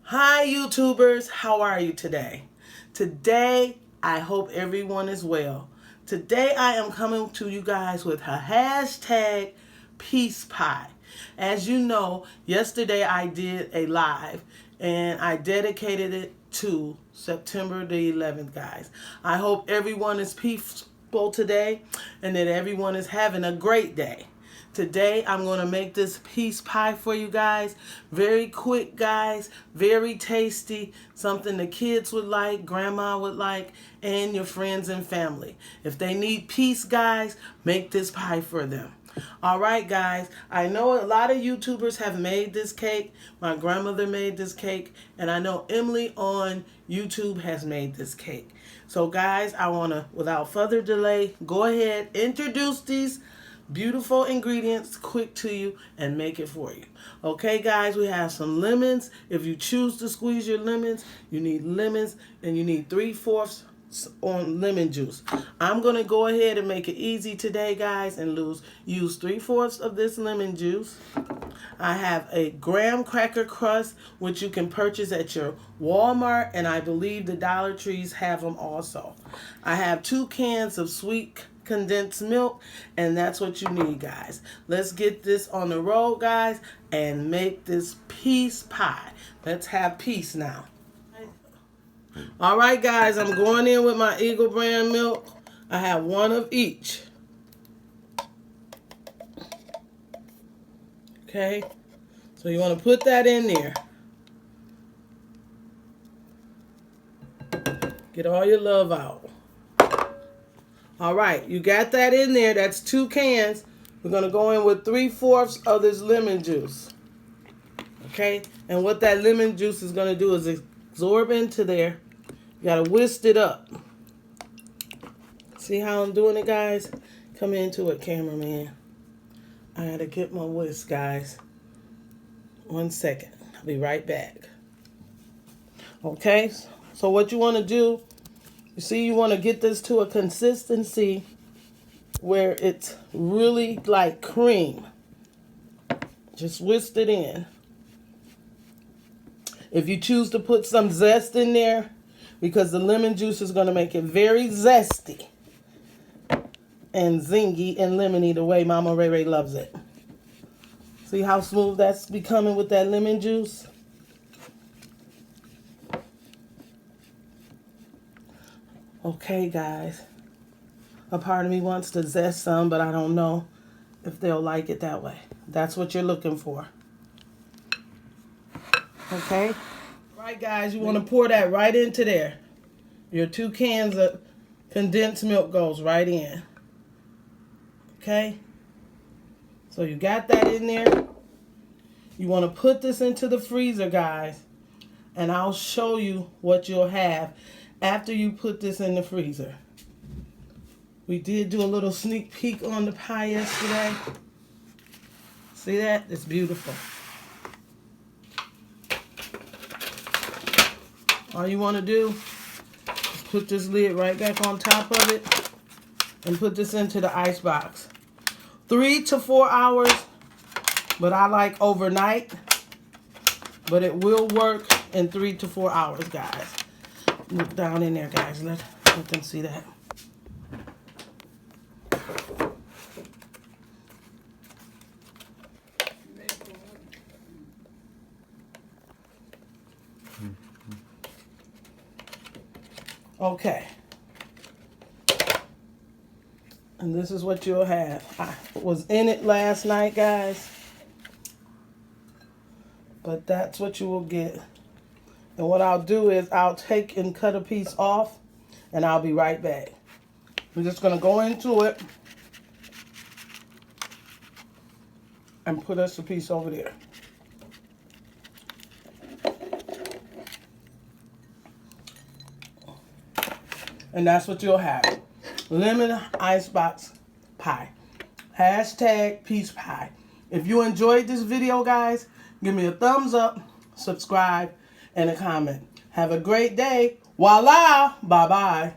Hi YouTubers, how are you today? Today, I hope everyone is well. Today I am coming to you guys with a hashtag peace pie. As you know, yesterday I did a live and I dedicated it to September the 11th, guys. I hope everyone is peaceful today and that everyone is having a great day. Today, I'm going to make this peace pie for you guys. Very quick, guys. Very tasty. Something the kids would like, grandma would like, and your friends and family. If they need peace, guys, make this pie for them. All right, guys. I know a lot of YouTubers have made this cake. My grandmother made this cake. And I know Emily on YouTube has made this cake. So, guys, I want to, without further delay, go ahead, introduce these beautiful ingredients quick to you and make it for you. Okay, guys, we have some lemons. If you choose to squeeze your lemons, you need lemons and you need 3/4 on lemon juice. I'm going to go ahead and make it easy today, guys, and use 3/4 of this lemon juice. I have a graham cracker crust, which you can purchase at your Walmart, and I believe the Dollar Trees have them also. I have 2 cans of sweet condensed milk, and that's what you need, guys. Let's get this on the road, guys, and make this peace pie. Let's have peace now. All right, guys, I'm going in with my Eagle brand milk. I have 1 of each. Okay, so you want to put that in there. Get all your love out. All right, you got that in there. That's 2 cans. We're going to go in with 3/4 of this lemon juice. Okay, and what that lemon juice is going to do is absorb into there. You got to whisk it up. See how I'm doing it, guys? Come into it, cameraman. I got to get my whisk, guys. 1 second. I'll be right back. Okay, so what you want to do, you see, you want to get this to a consistency where it's really like cream. Just whisk it in. If you choose to put some zest in there, because the lemon juice is going to make it very zesty and zingy and lemony the way Mama Ray Ray loves it. See how smooth that's becoming with that lemon juice? Okay, guys. A part of me wants to zest some, but I don't know if they'll like it that way. That's what you're looking for. Okay? Right, guys, you want to pour that right into there. Your 2 cans of condensed milk goes right in. Okay? So you got that in there. You want to put this into the freezer, guys. And I'll show you what you'll have after you put this in the freezer. We did do a little sneak peek on the pie yesterday. See that? It's beautiful. All you want to do is put this lid right back on top of it and put this into the icebox. 3 to 4 hours, but I like overnight. But it will work in 3 to 4 hours, guys. Look down in there, guys. Let them see that. Okay. And this is what you'll have. I was in it last night, guys. But that's what you will get. And what I'll do is I'll take and cut a piece off, and I'll be right back. We're just going to go into it and put us a piece over there. And that's what you'll have. Lemon icebox pie. Hashtag peace pie. If you enjoyed this video, guys, give me a thumbs up, subscribe, and a comment. Have a great day. Voila. Bye-bye.